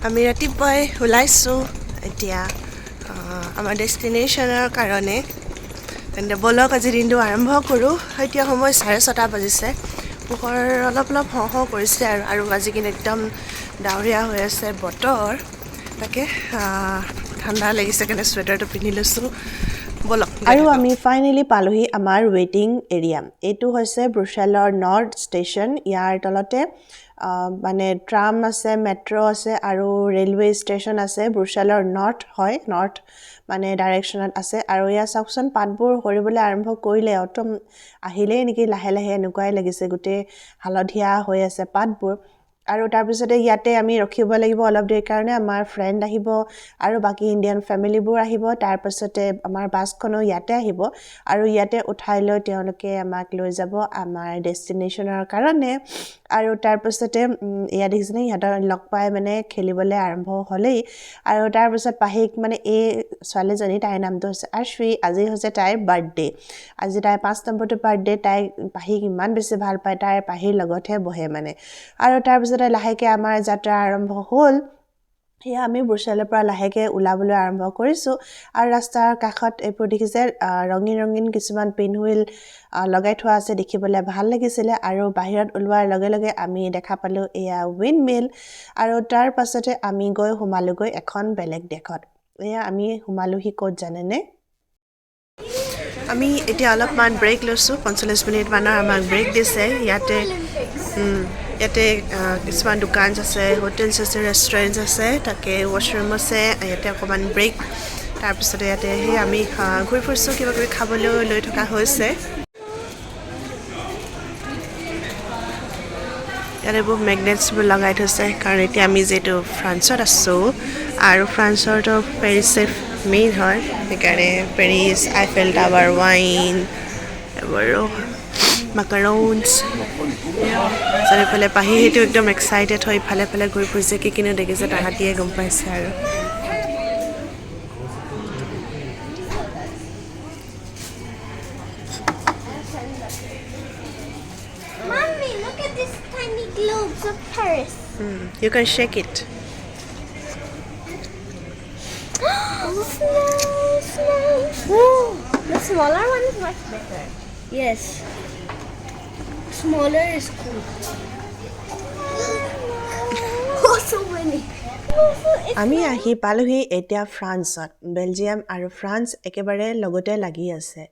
আমি ৰাতিপুৱাই ওলাইছোঁ এতিয়া আমাৰ ডেষ্টিনেশ্যনৰ কাৰণে। তেন্তে ব'লক আজি দিনটো আৰম্ভ কৰোঁ। এতিয়া সময় 6:30 বাজিছে। পোহৰ অলপ অলপ হওঁ হওঁ কৰিছে আৰু আজি কিন্তু একদম ডাৱৰীয়া হৈ আছে বতৰ। তাকে ঠাণ্ডা লাগিছে কাৰণে ছুৱেটাৰটো পিন্ধি লৈছোঁ। ব'লক আৰু আমি ফাইনেলি পালোহি আমাৰ ৱেইটিং এৰিয়া। এইটো হৈছে ব্ৰুচেলৰ নৰ্থ ষ্টেচন। ইয়াৰ তলতে মানে ট্ৰাম আছে, মেট্ৰ' আছে আৰু ৰেলৱে ষ্টেচন আছে। ব্ৰুচেলৰ নৰ্থ হয়, নৰ্থ মানে ডাইৰেকশ্যনত আছে। আৰু ইয়াৰ চাওকচোন পাতবোৰ সৰিবলৈ আৰম্ভ কৰিলে, অটম আহিলেই নেকি লাহে লাহে এনেকুৱাই লাগিছে, গোটেই হালধীয়া হৈ আছে পাতবোৰ। আৰু তাৰপিছতে ইয়াতে আমি ৰখিব লাগিব অলপ দেৰিৰ কাৰণে। আমাৰ ফ্ৰেণ্ড আহিব আৰু বাকী ইণ্ডিয়ান ফেমিলিবোৰ আহিব। তাৰপাছতে আমাৰ বাছখনো ইয়াতে আহিব আৰু ইয়াতে উঠাই লৈ তেওঁলোকে আমাক লৈ যাব আমাৰ ডেষ্টিনেশ্যনৰ কাৰণে। আৰু তাৰপাছতে এয়া দেখিছেনে, ইহঁতৰ লগ পাই মানে খেলিবলৈ আৰম্ভ হ'লেই। আৰু তাৰপিছত পাহিক মানে এই ছোৱালীজনী, তাইৰ নামটো হৈছে আশ্ৰী। আজি হৈছে তাইৰ বাৰ্থডে। আজি তাইৰ 5 নম্বৰটো বাৰ্থডে। পাহিক ইমান বেছি ভাল পায়, তাইৰ পাহিৰ লগতহে বহে মানে। আৰু তাৰপিছতে লাহেকৈ আমাৰ যাত্ৰা আৰম্ভ হ'ল। সেয়া আমি ব্ৰুচেলৰ পৰা লাহেকৈ ওলাবলৈ আৰম্ভ কৰিছোঁ। আৰু ৰাস্তাৰ কাষত এইবোৰ দেখিছে ৰঙীন ৰঙীন কিছুমান পিনহুইল লগাই থোৱা আছে, দেখিবলৈ ভাল লাগিছিলে। আৰু বাহিৰত ওলোৱাৰ লগে লগে আমি দেখা পালোঁ এয়া উইণ্ড মিল। আৰু তাৰ পাছতে আমি গৈ সোমালোগৈ এখন বেলেগ দেশত। এয়া আমি সোমালোহি ক'ত জানেনে? আমি এতিয়া অলপমান ব্ৰেক লৈছোঁ, 45 মিনিটমানৰ আমাক ব্ৰেক দিছে। ইয়াতে কিছুমান দোকান আছে, হোটেলছ আছে, ৰেষ্টুৰেণ্টছ আছে, তাকে ৱাছৰুম আছে। ইয়াতে অকণমান ব্ৰেক। তাৰপিছতে ইয়াতে সেই আমি ঘূৰি ফুৰিছোঁ, কিবা কিবি খাবলৈ লৈ থকা হৈছে। ইয়াত এইবোৰ মেগনেটছবোৰ লগাই থৈছে, কাৰণ এতিয়া আমি যিহেতু ফ্ৰান্সত আছোঁ আৰু ফ্ৰান্সৰতো পেৰিছে মেইন হয়, সেইকাৰণে পেৰিছ, আইফেল টাৱাৰ, ৱাইন, এইবোৰ মাকাৰোনছ। চাৰিওফালে পাহি সেইটো একদম এক্সাইটেড হৈ ইফালে ফালে ঘূৰি ফুৰিছে, কি কিনো দেখিছে তাহাঁতিয়ে গম পাইছে আৰু। Mommy, look at these tiny globes of Paris. You can shake it. Snow. The smaller one is much better. Yes. Smaller is cool. Oh, so many. আমি আহি পালোহি এতিয়া ফ্ৰান্সত। বেলজিয়াম আৰু ফ্ৰান্স একেবাৰে লগতে লাগি আছে।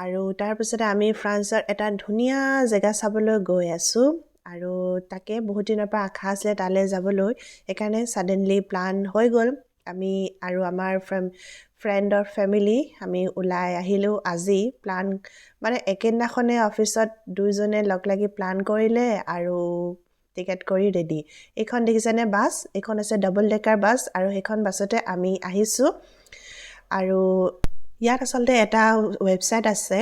আৰু তাৰপিছতে আমি ফ্ৰান্সৰ এটা ধুনীয়া জেগা চাবলৈ গৈ আছোঁ। আৰু তাকে বহুত দিনৰ পৰা আশা আছিলে তালৈ যাবলৈ, সেইকাৰণে ছাডেনলি প্লান হৈ গ'ল। আমি আৰু আমাৰ ফ্ৰেণ্ডৰ ফেমিলি আমি ওলাই আহিলোঁ আজি। প্লান মানে একেদিনাখনে অফিচত দুইজনে লগ লাগি প্লান কৰিলে আৰু টিকেট কৰি ৰেডি। এইখন দেখিছেনে বাছ? এইখন আছে ডাবল ডেকাৰ বাছ আৰু সেইখন বাছতে আমি আহিছোঁ। আৰু ইয়াত আচলতে এটা ৱেবছাইট আছে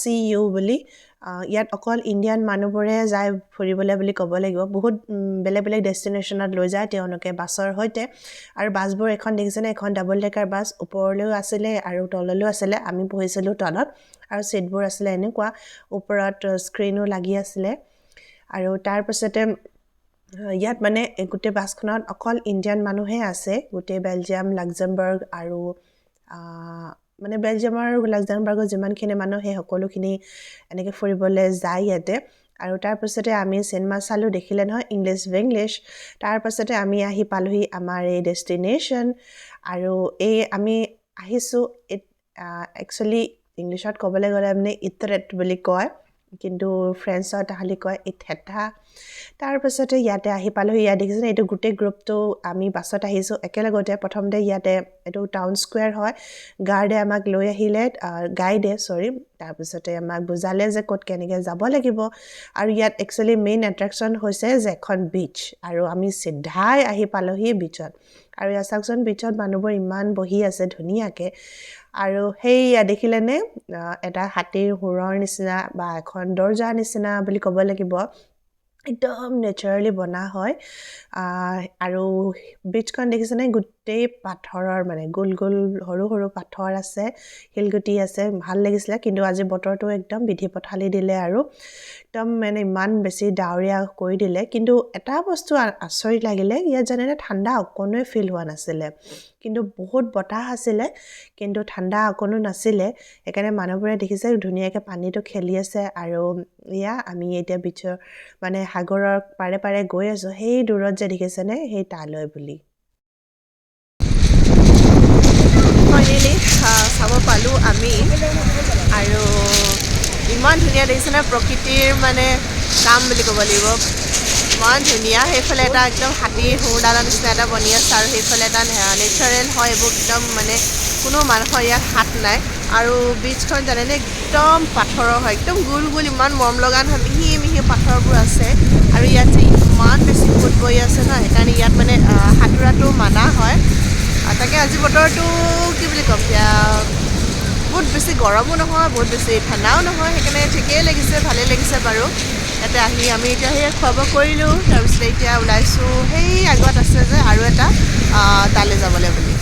CU বুলি। ইয়াত অকল ইণ্ডিয়ান মানুহবোৰে যায় ফুৰিবলৈ বুলি ক'ব লাগিব। বহুত বেলেগ বেলেগ ডেষ্টিনেশ্যনত লৈ যায় তেওঁলোকে বাছৰ সৈতে। আৰু বাছবোৰ এখন দেখিছেনে, এখন ডাবল ডেকাৰ বাছ, ওপৰলৈও আছিলে আৰু তললৈও আছিলে। আমি বহিছিলোঁ তলত আৰু ছিটবোৰ আছিলে এনেকুৱা, ওপৰত স্ক্ৰীনো লাগি আছিলে। আৰু তাৰপাছতে ইয়াত মানে গোটেই বাছখনত অকল ইণ্ডিয়ান মানুহে আছে। গোটেই বেলজিয়াম, লাক্সেমবাৰ্গ আৰু মানে বেলজিয়ামৰ আৰু লাক্সেমবাৰ্গৰ যিমানখিনি মানুহ সেই সকলোখিনি এনেকৈ ফুৰিবলৈ যায় ইয়াতে। আৰু তাৰপাছতে আমি চিনেমা চালোঁ, দেখিলে নহয় ইংলিছ ভিংলিছ। তাৰপাছতে আমি আহি পালোহি আমাৰ এই ডেষ্টিনেশ্যন। আৰু আমি আহিছোঁ একচুৱেলি ইংলিছত ক'বলৈ গ'লে মানে ইটৰেট বুলি কয়, কিন্তু ফ্ৰেঞ্চত তাহাঁতি কয় ইথেটা। তাৰপাছতে ইয়াতে আহি পালোহি। ইয়াত দেখিছেনে, এইটো গোটেই গ্ৰুপটো আমি বাছত আহিছোঁ একেলগতে। প্ৰথমতে ইয়াতে এইটো টাউন স্কুৱেৰ হয়, গাইডে আমাক লৈ আহিলে, তাৰপিছতে আমাক বুজালে যে ক'ত কেনেকৈ যাব লাগিব। আৰু ইয়াত একচুৱেলি মেইন এট্ৰেকশ্যন হৈছে যে এখন বিচ, আৰু আমি চিধাই আহি পালোহি বিচত। আৰু ইয়াত চাওকচোন, বিচত মানুহবোৰ ইমান বহি আছে ধুনীয়াকৈ। আৰু সেইয়া দেখিলেনে, এটা হাতীৰ শুঁৰৰ নিচিনা বা এখন দৰ্জাৰ নিচিনা বুলি ক'ব লাগিব, একদম নেচাৰেলি বনা হয় আৰু বীচখন দেখিছেনে গোটেই পাথৰৰ মানে গোল গোল সৰু সৰু পাথৰ আছে শিলগুটি আছে ভাল লাগিছিলে কিন্তু আজি বতৰটো একদম বিধি পথালি দিলে আৰু একদম মানে ইমান বেছি ডাৱৰীয়া কৰি দিলে কিন্তু এটা বস্তু আচৰিত লাগিলে ইয়াত জানেনে ঠাণ্ডা অকণোৱে ফিল হোৱা নাছিলে কিন্তু বহুত বতাহ আছিলে কিন্তু ঠাণ্ডা অকণো নাছিলে সেইকাৰণে মানুহবোৰে দেখিছে ধুনীয়াকৈ পানীটো খেলি আছে আৰু আমি এতিয়া বিচৰ মানে সাগৰৰ পাৰে পাৰে গৈ আছোঁ সেই দূৰত যে দেখিছেনে সেই তালৈ বুলি ফাইনেলি চাব পালোঁ আমি আৰু ইমান ধুনীয়া দেখিছেনে প্ৰকৃতিৰ মানে কাম বুলি ক'ব লাগিব ইমান ধুনীয়া সেইফালে এটা একদম হাতীৰ সুৰডালৰ নিচিনা এটা বনি আছে আৰু সেইফালে এটা নেচাৰেল হয় এইবোৰ একদম মানে কোনো মানুহৰ ইয়াত হাত নাই আৰু বীচখন জানেনে একদম পাথৰৰ হয় একদম গোল গোল ইমান মৰম লগা নহয় মিহি মিহি পাথৰবোৰ আছে আৰু ইয়াত যে ইমান বেছি সোঁত বৈ আছে ন সেইকাৰণে ইয়াত মানে সাঁতোৰাটো মানা হয় তাকে আজি বতৰটো কি বুলি ক'ম এতিয়া বহুত বেছি গৰমো নহয় বহুত বেছি ঠাণ্ডাও নহয় সেইকাৰণে ঠিকেই লাগিছে ভালেই লাগিছে বাৰু ইয়াতে আহি আমি এতিয়া সেই খোৱা বোৱা কৰিলোঁ তাৰপিছতে এতিয়া ওলাইছোঁ সেই আগত আছে যে আৰু এটা তালৈ যাবলৈ বুলি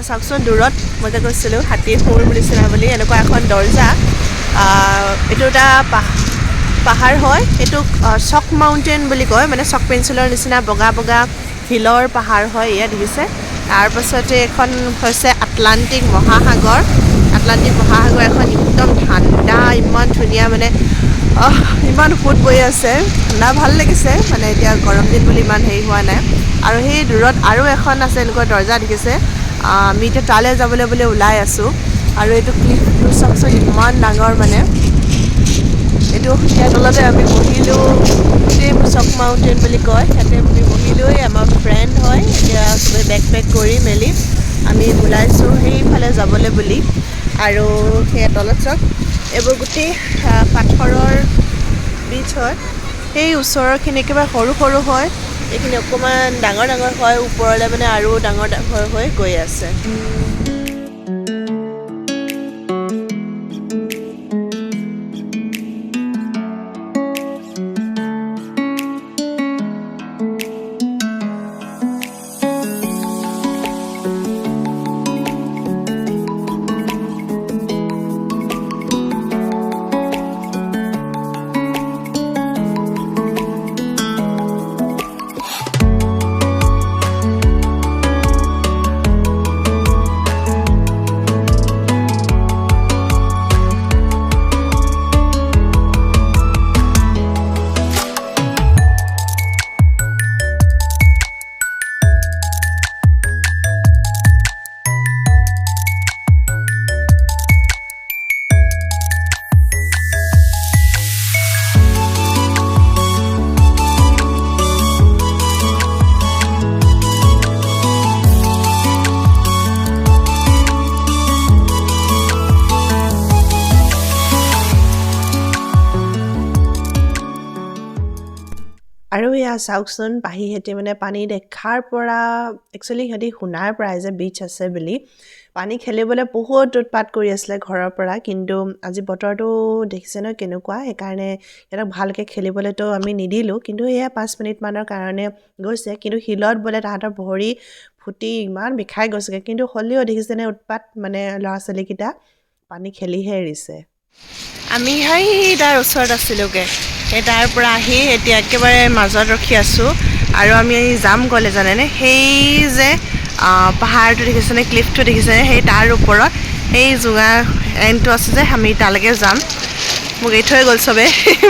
চাওকচোন দূৰত মই যে কৈছিলোঁ হাতীৰ সুৰ নিচিনা বুলি এনেকুৱা এখন দৰ্জা এইটো এটা পাহাৰ হয় এইটো চক মাউণ্টেইন বুলি কয় মানে চক পেঞ্চিলৰ নিচিনা বগা বগা শিলৰ পাহাৰ হয় ইয়াত দেখিছে তাৰপাছতে এখন হৈছে আটলাণ্টিক মহাসাগৰ এখন একদম ঠাণ্ডা ইমান ধুনীয়া মানে ইমান সোঁত বৈ আছে ঠাণ্ডা ভাল লাগিছে মানে এতিয়া গৰম দিন বুলি ইমান হেৰি হোৱা নাই আৰু সেই দূৰত আৰু এখন আছে এনেকুৱা দৰ্জা দেখিছে আমি এতিয়া তালৈ যাবলৈ বুলি ওলাই আছোঁ আৰু এইটো ক্লিফটো চাওকচোন ইমান ডাঙৰ মানে এইটো ইয়াৰ তলতে আমি বহিলোঁ গোটেই চক মাউণ্টেইন বুলি কয় ইয়াতে আমি বহিলোঁ আমাৰ ফ্ৰেণ্ড হয় এতিয়া চবেই বেক পেক কৰি মেলি আমি ওলাইছোঁ সেইফালে যাবলৈ বুলি আৰু সেয়া তলত চাওক এইবোৰ গোটেই পাথৰৰ বীচ হয় সেই ওচৰৰখিনি একেবাৰে সৰু সৰু হয় এইখিনি অকণমান ডাঙৰ ডাঙৰ হয় ওপৰলৈ মানে আৰু ডাঙৰ ডাঙৰ হৈ গৈ আছে আৰু এয়া চাওকচোন পাহিহঁতে মানে পানী দেখাৰ পৰা একচুৱেলি সিহঁতি শুনাৰ পৰাই যে বীচ আছে বুলি পানী খেলিবলৈ বহুত উৎপাত কৰি আছিলে ঘৰৰ পৰা কিন্তু আজি বতৰটো দেখিছে ন কেনেকুৱা সেইকাৰণে সিহঁতক ভালকৈ খেলিবলৈতো আমি নিদিলোঁ কিন্তু এয়া 5 মিনিটমানৰ কাৰণে গৈছে কিন্তু শিলত বোলে তাহাঁতৰ ভৰি ফুটি ইমান বিষাই গৈছেগৈ কিন্তু হ'লেও দেখিছেনে উৎপাত মানে ল'ৰা ছোৱালীকেইটা পানী খেলিহে এৰিছে আমি সেই তাৰ ওচৰত আছিলোঁগৈ সেই তাৰ পৰা আহি এতিয়া একেবাৰে মাজত ৰখি আছোঁ আৰু আমি যাম গ'লে জানেনে সেই যে পাহাৰটো দেখিছেনে ক্লিফটো দেখিছেনে সেই তাৰ ওপৰত এই জোঙা এণ্ডটো আছে যে আমি তালৈকে যাম মোক এৰি থৈ গ'ল চবে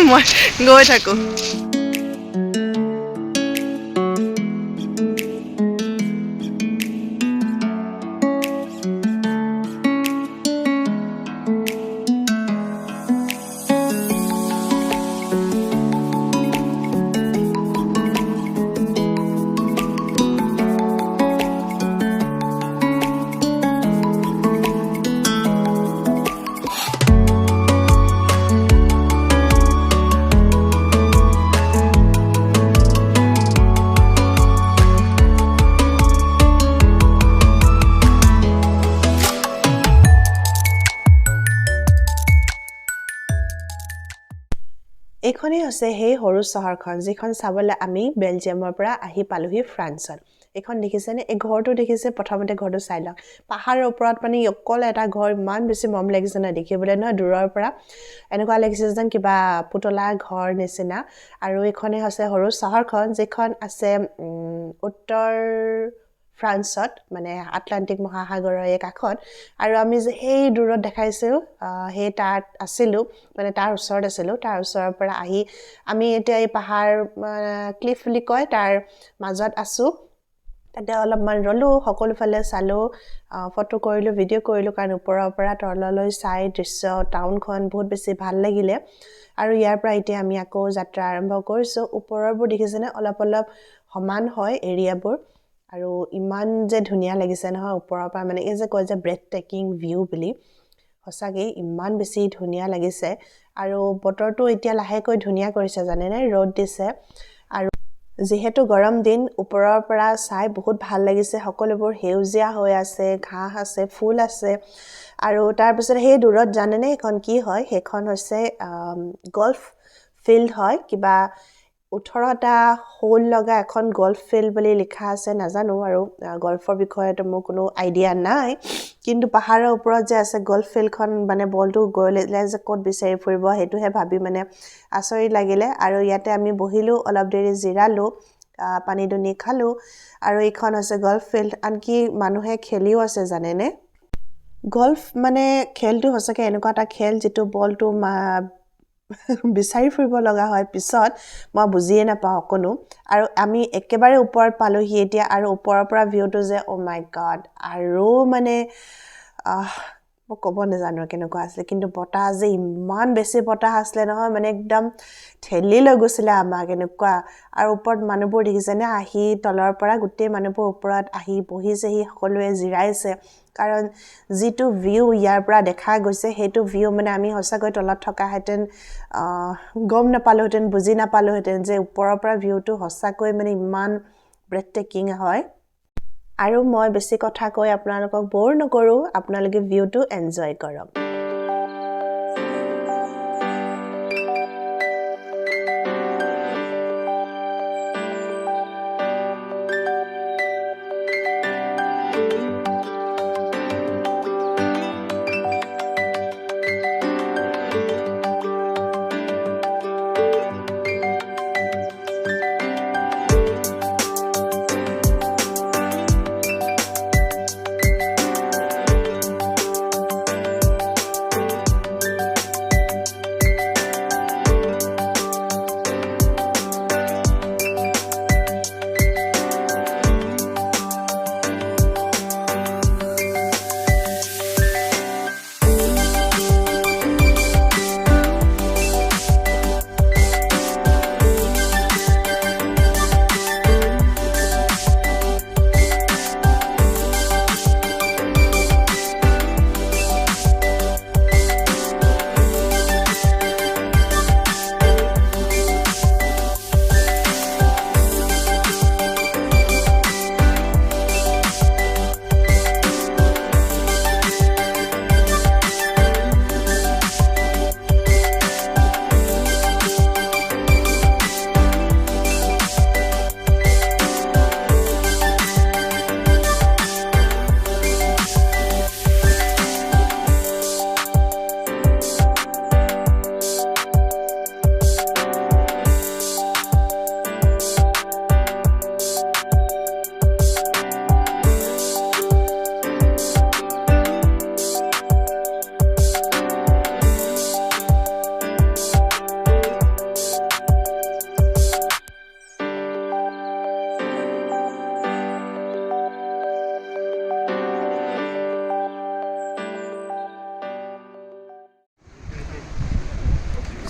মই গৈ থাকোঁ এইখনেই হৈছে সেই সৰু চহৰখন যিখন চাবলৈ আমি বেলজিয়ামৰ পৰা আহি পালোহি ফ্ৰান্সত এইখন দেখিছেনে এই ঘৰটো দেখিছে প্ৰথমতে ঘৰটো চাই লওক পাহাৰৰ ওপৰত মানে অকল এটা ঘৰ ইমান বেছি মৰম লাগিছে ন দেখিবলৈ নহয় দূৰৰ পৰা এনেকুৱা লাগিছে যেন কিবা পুতলা ঘৰ নিচিনা আৰু এইখনেই হৈছে সৰু চহৰখন যিখন আছে উত্তৰ ফ্ৰান্সত মানে আটলান্টিক মহাসাগৰৰ এই কাষত আৰু আমি যে সেই দূৰত দেখাইছোঁ সেই তাত আছিলোঁ মানে তাৰ ওচৰত আছিলোঁ তাৰ ওচৰৰ পৰা আহি আমি এতিয়া এই পাহাৰ ক্লিফ বুলি কয় তাৰ মাজত আছোঁ তাতে অলপমান ৰ'লোঁ সকলোফালে চালোঁ ফটো কৰিলোঁ ভিডিঅ' কৰিলোঁ কাৰণ ওপৰৰ পৰা তললৈ চাই দৃশ্য টাউনখন বহুত বেছি ভাল লাগিলে আৰু ইয়াৰ পৰা এতিয়া আমি আকৌ যাত্ৰা আৰম্ভ কৰিছোঁ ওপৰৰবোৰ দেখিছেনে অলপ অলপ সমান হয় এৰিয়াবোৰ আৰু ইমান যে ধুনীয়া লাগিছে নহয় ওপৰৰ পৰা মানে এই যে কয় যে ব্ৰেথ টেকিং ভিউ বুলি সঁচাকৈ ইমান বেছি ধুনীয়া লাগিছে আৰু বতৰটো এতিয়া লাহেকৈ ধুনীয়া কৰিছে জানেনে ৰ'দ দিছে আৰু যিহেতু গৰম দিন ওপৰৰ পৰা চাই বহুত ভাল লাগিছে সকলোবোৰ সেউজীয়া হৈ আছে ঘাঁহ আছে ফুল আছে আৰু তাৰপিছত সেই দূৰত জানেনে এইখন কি হয় সেইখন হৈছে গল্ফ ফিল্ড হয় কিবা 18টা হোল লগা এখন গল্ফ ফিল্ড বুলি লিখা আছে নাজানো আৰু গল্ফৰ বিষয়েতো মোৰ কোনো আইডিয়া নাই কিন্তু পাহাৰৰ ওপৰত যে আছে গল্ফ ফিল্ডখন মানে বলটো গ'লে যে ক'ত বিচাৰি ফুৰিব সেইটোহে ভাবি মানে আচৰিত লাগিলে আৰু ইয়াতে আমি বহিলোঁ অলপ দেৰি জিৰালোঁ পানী দুনি খালোঁ আৰু এইখন হৈছে গল্ফ ফিল্ড আনকি মানুহে খেলিও আছে জানেনে গল্ফ মানে খেলটো সঁচাকৈ এনেকুৱা এটা খেল যিটো বলটো বিচাৰি ফুৰিব লগা হয় পিছত মই বুজিয়ে নাপাওঁ অকণো আৰু আমি একেবাৰে ওপৰত পালোহি এতিয়া আৰু ওপৰৰ পৰা ভিউটো যে অ' মাই গড আৰু মানে মই ক'ব নাজানো কেনেকুৱা আছিলে কিন্তু বতাহ যে ইমান বেছি বতাহ আছিলে নহয় মানে একদম ঠেলি লৈ গৈছিলে আমাক এনেকুৱা আৰু ওপৰত মানুহবোৰ দেখিছেনে আহি তলৰ পৰা গোটেই মানুহবোৰ ওপৰত আহি বহিছেহি সকলোৱে জিৰাইছে কাৰণ যিটো ভিউ ইয়াৰ পৰা দেখা গৈছে সেইটো ভিউ মানে আমি সঁচাকৈ তলত থকাহেঁতেন গম নাপালোহেঁতেন বুজি নাপালোহেঁতেন যে ওপৰৰ পৰা ভিউটো সঁচাকৈ মানে ইমান ব্ৰেথ টেকিং হয় আৰু মই বেছি কথা কৈ আপোনালোকক ব'ৰ নকৰোঁ আপোনালোকে ভিউটো এনজয় কৰক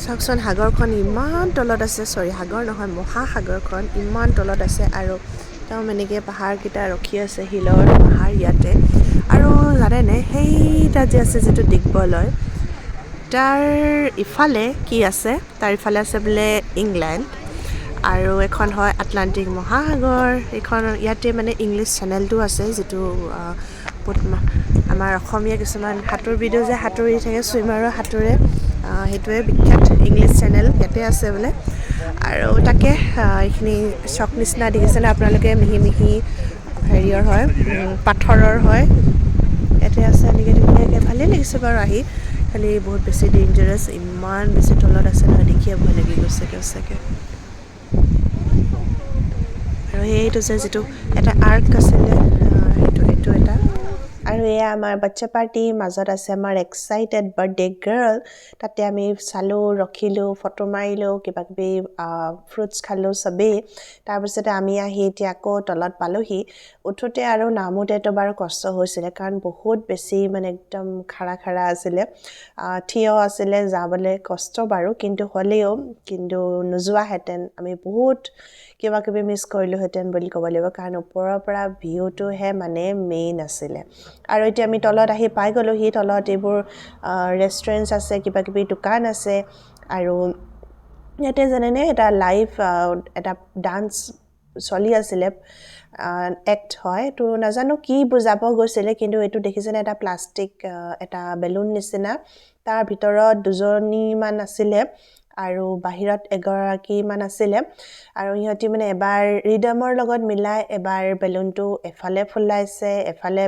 চাওকচোন সাগৰখন ইমান তলত আছে, সাগৰ নহয় মহাসাগৰখন ইমান তলত আছে আৰু একদম এনেকৈ পাহাৰকেইটা ৰখি আছে, শিলৰ পাহাৰ ইয়াতে। আৰু জানেনে সেইটা যে আছে যিটো দিগবলয়, তাৰ ইফালে কি আছে, তাৰ ইফালে আছে বোলে ইংলেণ্ড, আৰু এখন হয় আটলান্টিক মহাসাগৰ। এইখন ইয়াতে মানে ইংলিছ চেনেলটো আছে, যিটো আমাৰ অসমীয়া কিছুমান সাঁতোৰবিদে যে সাঁতুৰি থাকে, ছুইমাৰৰ সাঁতোৰে, সেইটোৱে বিখ্যাত ইংলিছ চেনেল ইয়াতে আছে বোলে। আৰু তাকে এইখিনি চক নিচিনা দেখিছেনে আপোনালোকে, মিহি মিহি হেৰিয়ৰ হয়, পাথৰৰ হয়, ইয়াতে আছে এনেকৈ ধুনীয়াকৈ। ভালেই লাগিছে বাৰু আহি, খালি বহুত বেছি ডেঞ্জাৰাছ, ইমান বেছি তলত আছে নহয়, দেখিয়ে ভয় লাগি গৈছে সঁচাকৈ। আৰু সেইটো যে যিটো এটা আৰ্ক আছিলে, সেইটো এটা। আৰু এয়া আমাৰ বাচ্চা পাৰ্টি, মাজত আছে আমাৰ এক্সাইটেড বাৰ্থডে গাৰ্ল। তাতে আমি চালোঁ, ৰখিলোঁ, ফটো মাৰিলোঁ, কিবাকিবি ফ্ৰুটছ খালোঁ চবেই। তাৰপিছতে আমি আহি এতিয়া আকৌ তলত পালোঁহি। উঠোঁতে আৰু নামোতেতো বাৰু কষ্ট হৈছিলে, কাৰণ বহুত বেছি মানে একদম খাৰা আছিলে, থিয় আছিলে, যাবলৈ কষ্ট বাৰু, কিন্তু হ'লেও নোযোৱাহেঁতেন আমি বহুত কিবাকিবি মিছ কৰিলোঁহেঁতেন বুলি ক'ব লাগিব, কাৰণ ওপৰৰ পৰা ভিউটোহে মানে মেইন আছিলে। আৰু এতিয়া আমি তলত আহি পাই গ'লোঁহি। তলত এইবোৰ ৰেষ্টুৰেণ্টছ আছে, কিবাকিবি দোকান আছে, আৰু ইয়াতে জানেনে এটা লাইভ এটা ডান্স চলি আছিলে, এক্ট হয়, তো নাজানো কি বুজাব গৈছিলে, কিন্তু এইটো দেখিছেনে, এটা প্লাষ্টিক এটা বেলুন নিচিনা, তাৰ ভিতৰত দুজনীমান আছিলে আৰু বাহিৰত এগৰাকীমান আছিলে, আৰু সিহঁতি মানে এবাৰ ৰিডমৰ লগত মিলাই এবাৰ বেলুনটো এফালে ফুলাইছে, এফালে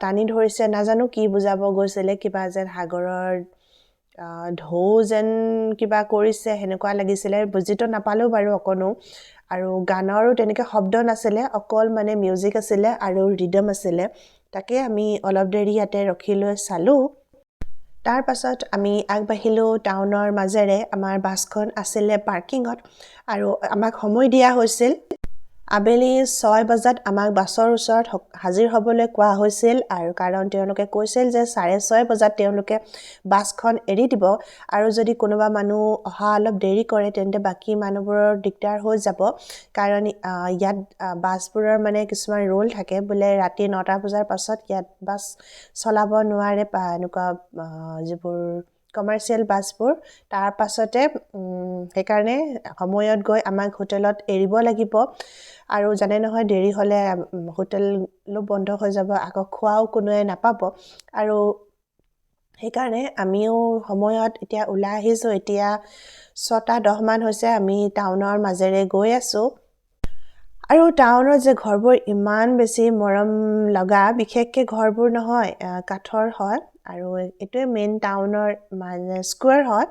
টানি ধৰিছে, নাজানো কি বুজাব গৈছিলে, কিবা যেন সাগৰৰ ঢৌ যেন কিবা কৰিছে সেনেকুৱা লাগিছিলে, বুজিতো নাপালোঁ বাৰু অকণো। আৰু গানৰো তেনেকৈ শব্দ নাছিলে, অকল মানে মিউজিক আছিলে আৰু ৰিডম আছিলে। তাকে আমি অলপ দেৰি ইয়াতে ৰখি লৈ চালোঁ। তাৰ পাছত আমি আগবাঢ়িলোঁ টাউনৰ মাজেৰে। আমাৰ বাছখন আছিলে পাৰ্কিঙত, আৰু আমাক সময় দিয়া হৈছিল আবেলি 6 বজাত আমাক বাছৰ ওচৰত হাজিৰ হ'বলৈ কোৱা হৈছিল, আৰু কাৰণ তেওঁলোকে কৈছিল যে 6:30 বজাত তেওঁলোকে বাছখন এৰি দিব, আৰু যদি কোনোবা মানুহ অহা অলপ দেৰি কৰে তেন্তে বাকী মানুহবোৰৰ দিগদাৰ হৈ যাব, কাৰণ ইয়াত বাছবোৰৰ মানে কিছুমান ৰুল থাকে, বোলে ৰাতি 9টা বজাৰ পাছত ইয়াত বাছ চলাব নোৱাৰে, এনেকুৱা যিবোৰ কমাৰ্চিয়েল বাছবোৰ। তাৰ পাছতে সেইকাৰণে সময়ত গৈ আমাক হোটেলত এৰিব লাগিব, আৰু জানে নহয় দেৰি হ'লে হোটেলো বন্ধ হৈ যাব, আকৌ খোৱাও কোনোৱে নাপাব, আৰু সেইকাৰণে আমিও সময়ত এতিয়া ওলাই আহিছোঁ। এতিয়া 6:10 হৈছে, আমি টাউনৰ মাজেৰে গৈ আছোঁ। আৰু টাউনৰ যে ঘৰবোৰ ইমান বেছি মৰম লগা, বিশেষকৈ ঘৰবোৰ নহয় কাঠৰ হয়, আৰু এইটোৱে মেইন টাউনৰ মানে স্কুৱেৰ হয়,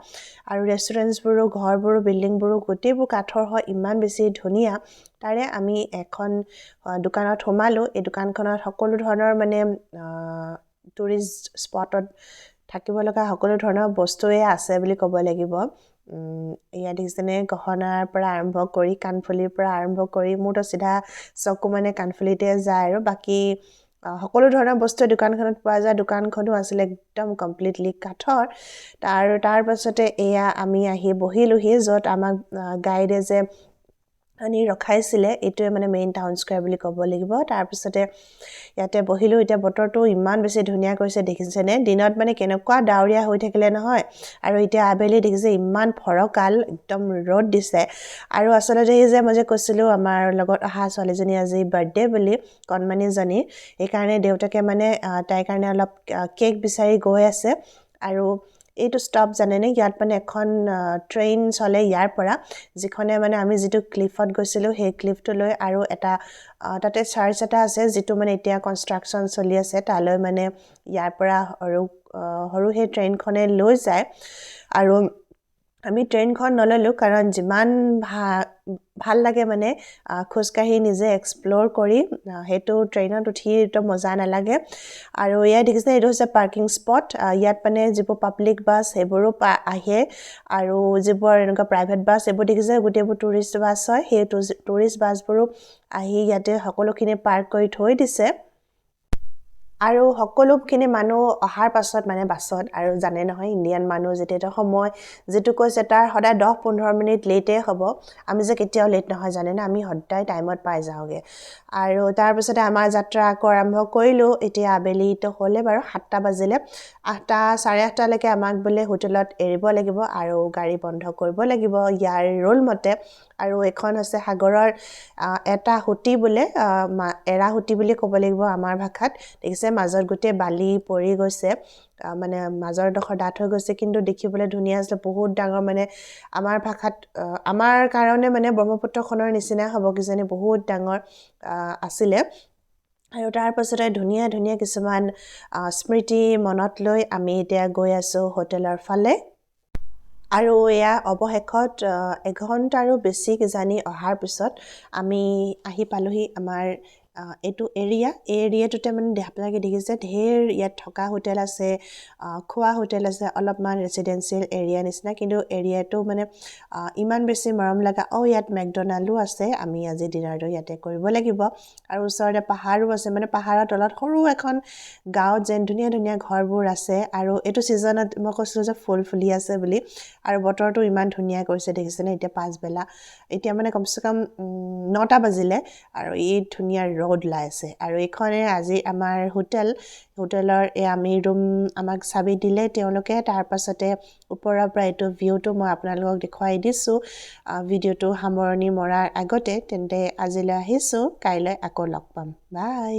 আৰু ৰেষ্টুৰেণ্টছবোৰো, ঘৰবোৰো, বিল্ডিংবোৰো গোটেইবোৰ কাঠৰ হয়, ইমান বেছি ধুনীয়া। তাৰে আমি এখন দোকানত সোমালোঁ। এই দোকানখনত সকলো ধৰণৰ মানে টুৰিষ্ট স্পটত থাকিব লগা সকলো ধৰণৰ বস্তুৱে আছে বুলি ক'ব লাগিব। ইয়াত দেখিছেনে, গহনাৰ পৰা আৰম্ভ কৰি, কাণফুলিৰ পৰা আৰম্ভ কৰি, মোৰতো চিধা চকু মানে কাণফুলিতে যায়, আৰু বাকী সকলো ধৰণৰ বস্তু দোকানখনত পোৱা যায়। দোকানখনো আছিলে একদম কমপ্লিটলি কাঠৰ। তাৰ পাছতে এয়া আমি আহি বহিলোহি, য'ত আমাক গাইডে যে আনি ৰখাইছিলে, এইটোৱে মানে মেইন টাউন স্কুৱেৰ বুলি ক'ব লাগিব। তাৰপিছতে ইয়াতে বহিলোঁ। এতিয়া বতৰটো ইমান বেছি ধুনীয়া কৰিছে, দেখিছেনে, দিনত মানে কেনেকুৱা ডাৱৰীয়া হৈ থাকিলে নহয়, আৰু এতিয়া আবেলি দেখিছে ইমান ফৰকাল, একদম ৰ'দ দিছে। আৰু আচলতে এই যে মই যে কৈছিলোঁ আমাৰ লগত অহা ছোৱালীজনী আজি বাৰ্থডে বুলি, কণমানিজনী, সেইকাৰণে দেউতাকে মানে তাইৰ কাৰণে অলপ কেক বিচাৰি গৈ আছে। আৰু এইটো ষ্টপ জানেনে, ইয়াত মানে এখন ট্ৰেইন চলে ইয়াৰ পৰা, যিখনে মানে আমি যিটো ক্লিফত গৈছিলোঁ সেই ক্লিফটোলৈ, আৰু এটা তাতে চাৰ্চ এটা আছে, যিটো মানে এতিয়া কনষ্ট্ৰাকশ্যন চলি আছে, তালৈ মানে ইয়াৰ পৰা সৰু সেই ট্ৰেইনখনে লৈ যায়। আৰু আমি ট্ৰেইনখন নল'লোঁ, কাৰণ যিমান ভাল লাগে মানে খোজকাঢ়ি নিজে এক্সপ্ল'ৰ কৰি, সেইটো ট্ৰেইনত উঠিতো মজা নালাগে। আৰু ইয়াত দেখিছে, এইটো হৈছে পাৰ্কিং স্পট। ইয়াত মানে যিবোৰ পাব্লিক বাছ সেইবোৰো আহে, আৰু যিবোৰ এনেকুৱা প্ৰাইভেট বাছ এইবোৰ দেখিছে গোটেইবোৰ টুৰিষ্ট বাছ হয়, সেই টুৰিষ্ট বাছবোৰো আহি ইয়াতে সকলোখিনি পাৰ্ক কৰি থৈ দিছে। আৰু সকলোখিনি মানুহ অহাৰ পাছত মানে বাছত আৰু জানে নহয় ইণ্ডিয়ান মানুহ যেতিয়া এটা সময় যিটো কৈছে তাৰ সদায় 10-15 মিনিট লেটেই হ'ব আমি যে কেতিয়াও লেট নহয় জানেনে আমি সদায় টাইমত পাই যাওঁগে আৰু তাৰপিছতে আমাৰ যাত্ৰা আকৌ আৰম্ভ কৰিলোঁ এতিয়া আবেলিটো হ'লে বাৰু 7টা বাজিলে 8টা 8:30লৈকে আমাক বোলে হোটেলত এৰিব লাগিব আৰু গাড়ী বন্ধ কৰিব লাগিব ইয়াৰ ৰোল মতে আৰু এখন হৈছে সাগৰৰ এটা সুতি বোলে এৰা সুতি বুলি ক'ব লাগিব আমাৰ ভাষাত দেখিছে মাজত গোটেই বালি পৰি গৈছে মানে মাজৰ ডোখৰ ডাঠ হৈ গৈছে কিন্তু দেখিবলৈ ধুনীয়া আছে বহুত ডাঙৰ মানে আমাৰ ভাষাত আমাৰ কাৰণে মানে ব্ৰহ্মপুত্ৰখনৰ নিচিনা হ'ব কিজানি বহুত ডাঙৰ আছিলে আৰু তাৰ পাছতে ধুনীয়া ধুনীয়া কিছুমান স্মৃতি মনত লৈ আমি এতিয়া গৈ আছোঁ হোটেলৰ ফালে আৰু এয়া অৱশেষত এঘণ্টাৰো বেছি কিজানি অহাৰ পিছত আমি আহি পালোহি আমাৰ এইটো এৰিয়া এই এৰিয়াটোতে মানে আপোনালোকে দেখিছে ঢেৰ ইয়াত থকা হোটেল আছে খোৱা হোটেল আছে অলপমান ৰেচিডেঞ্চিয়েল এৰিয়া নিচিনা কিন্তু এৰিয়াটো মানে ইমান বেছি মৰম লগা ইয়াত মেকডনাল্ডো আছে আমি আজি ডিনাৰটো ইয়াতে কৰিব লাগিব আৰু ওচৰতে পাহাৰো আছে মানে পাহাৰৰ তলত সৰু এখন গাঁৱত যেন ধুনীয়া ধুনীয়া ঘৰবোৰ আছে আৰু এইটো ছিজনত মই কৈছিলোঁ যে ফুল ফুলি আছে বুলি আৰু বতৰটো ইমান ধুনীয়া কৰিছে দেখিছেনে এতিয়া পাছবেলা এতিয়া মানে কমচে কম 9টা বাজিলে আৰু এই ধুনীয়া ৰ'দ ওলাই আছে আৰু এইখনে আজি আমাৰ হোটেলৰ আমি ৰুম আমাক চাবি দিলে তেওঁলোকে তাৰ পাছতে ওপৰৰ পৰা এইটো ভিউটো মই আপোনালোকক দেখুৱাই দিছোঁ ভিডিঅ'টো সামৰণি মৰাৰ আগতে তেন্তে আজিলৈ আহিছোঁ কাইলৈ আকৌ লগ পাম বাই